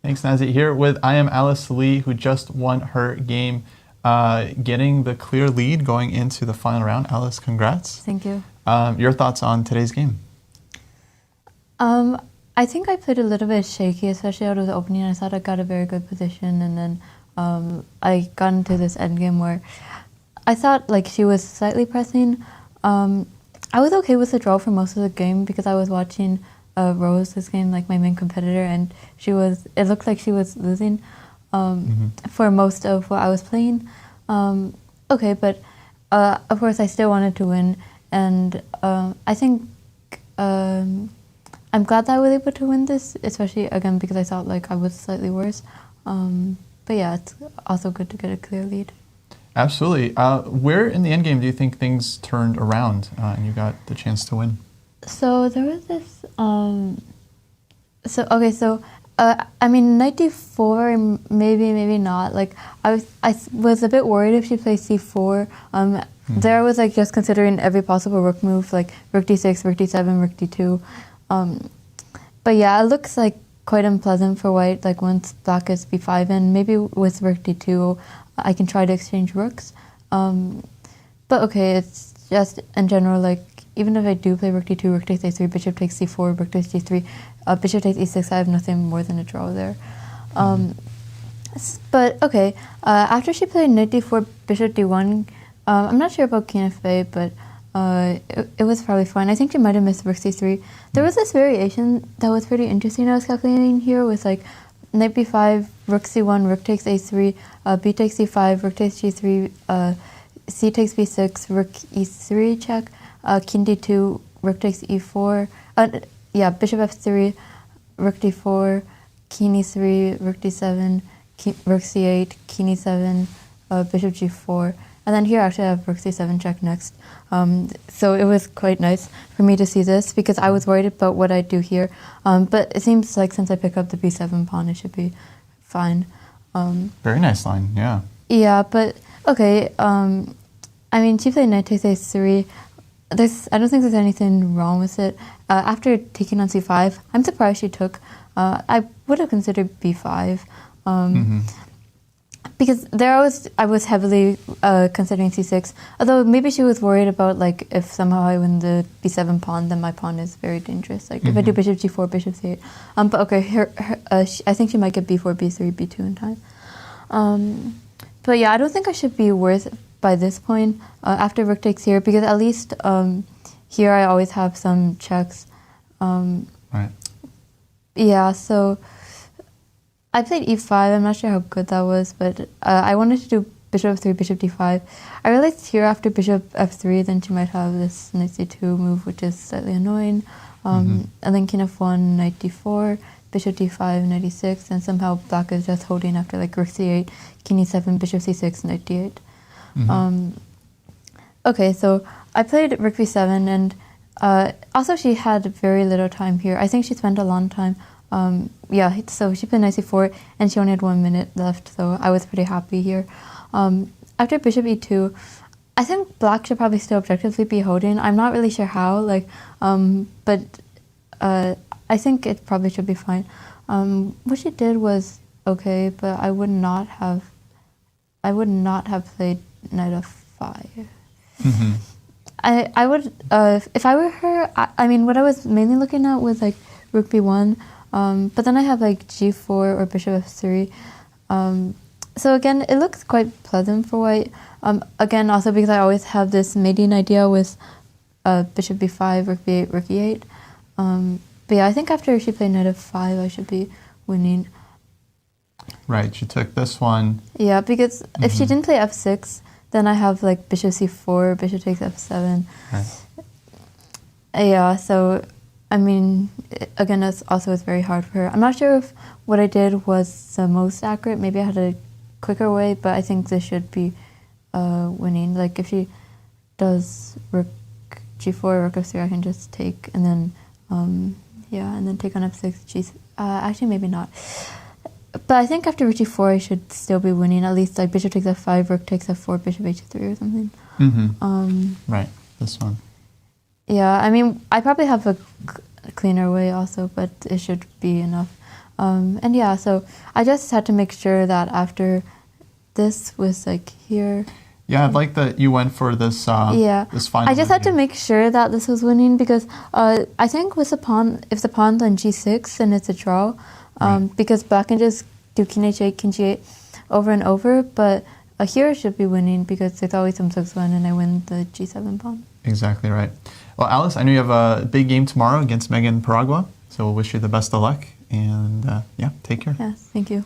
Thanks, Nazi. Here with I am Alice Lee, who just won her game, getting the clear lead going into the final round. Alice, congrats. Thank you. Your thoughts on today's game? I think I played a little bit shaky, especially out of the opening. I thought I got a very good position, and then I got into this endgame where I thought like she was slightly pressing. I was okay with the draw for most of the game because I was watching Rose this game, like my main competitor, and it looked like she was losing for most of what I was playing. Okay, but of course I still wanted to win, and I think I'm glad that I was able to win this, especially again because I thought like I was slightly worse. But yeah, it's also good to get a clear lead. Absolutely. Where in the endgame do you think things turned around and you got the chance to win? So there was this. I mean, knight d4, maybe not. Like I was a bit worried if she played c4. There I was like just considering every possible rook move, like rook d6, rook d7, rook d2. But yeah, it looks like quite unpleasant for white. Like once black gets b5, and maybe with rook d2, I can try to exchange rooks. But okay, it's just in general like. Even if I do play rook d2, rook takes a3, bishop takes c4, rook takes g3, bishop takes e6, I have nothing more than a draw there. But okay, after she played knight d4, bishop d1, I'm not sure about king f8, but it was probably fine. I think she might have missed rook c3. There was this variation that was pretty interesting I was calculating here with like knight b5, rook c1, rook takes a3, b takes c5, rook takes g3, c takes b6, rook e3 check, king d2, rook takes e4, bishop f3, rook d4, king e3, rook d7, rook c8, king e7, bishop g4, and then here actually I have rook c7 check next. So it was quite nice for me to see this because I was worried about what I'd do here, but it seems like since I pick up the b7 pawn it should be fine. Very nice line, yeah. Yeah, but okay, I mean she played knight takes a3. I don't think there's anything wrong with it. After taking on c5, I'm surprised she took. I would have considered b5 because I was heavily considering c6. Although maybe she was worried about like if somehow I win the b7 pawn, then my pawn is very dangerous. Like if I do bishop g4, bishop c8. But okay, I think she might get b4, b3, b2 in time. But yeah, I don't think I should be worth by this point after rook takes here because at least here I always have some checks. Right. Yeah, so I played e5. I'm not sure how good that was, but I wanted to do bishop f3, bishop d5. I realized here after bishop f3, then she might have this knight c2 move, which is slightly annoying. And then king f1, knight d4, bishop d5, knight e6, and somehow black is just holding after like rook c8, king e7, bishop c6, knight d8. Okay, so I played rook b7, and also she had very little time here. I think she spent a long time. So she played knight c4, and she only had 1 minute left, so I was pretty happy here. After bishop e2, I think black should probably still objectively be holding. I'm not really sure how, but I think it probably should be fine. What she did was okay, but I would not have played knight f5. I would if I were her. I mean, what I was mainly looking at was like rook b1, but then I have like g4 or bishop f3. So again, it looks quite pleasant for white. Again, also because I always have this mating idea with bishop b5, rook b8, rook e8. But yeah, I think after she played knight f5, I should be winning. Right, she took this one. Yeah, because if she didn't play f6, then I have like bishop c4, bishop takes f7. Right. Yeah, so I mean, again, it's very hard for her. I'm not sure if what I did was the most accurate. Maybe I had a quicker way, but I think this should be winning. Like if she does rook g4, rook f3, I can just take, and then and then take on f6. Actually, maybe not. But I think after rook g4, I should still be winning. At least like bishop takes f5, rook takes f4, bishop h3 or something. Right, this one. Yeah, I mean, I probably have a cleaner way also, but it should be enough. And yeah, so I just had to make sure that after this was like here. Yeah, I'd like that you went for this this final I just had to endgame. make sure that this was winning because I think with the pawn, if the pawn's on g6, then it's a draw. Because black can just do king h8, king g8 over and over. But here I should be winning because it's always some 6-1 and I win the g7 pawn. Exactly right. Well, Alice, I know you have a big game tomorrow against Megan Paragua, so we'll wish you the best of luck. And yeah, take care. Yes, thank you.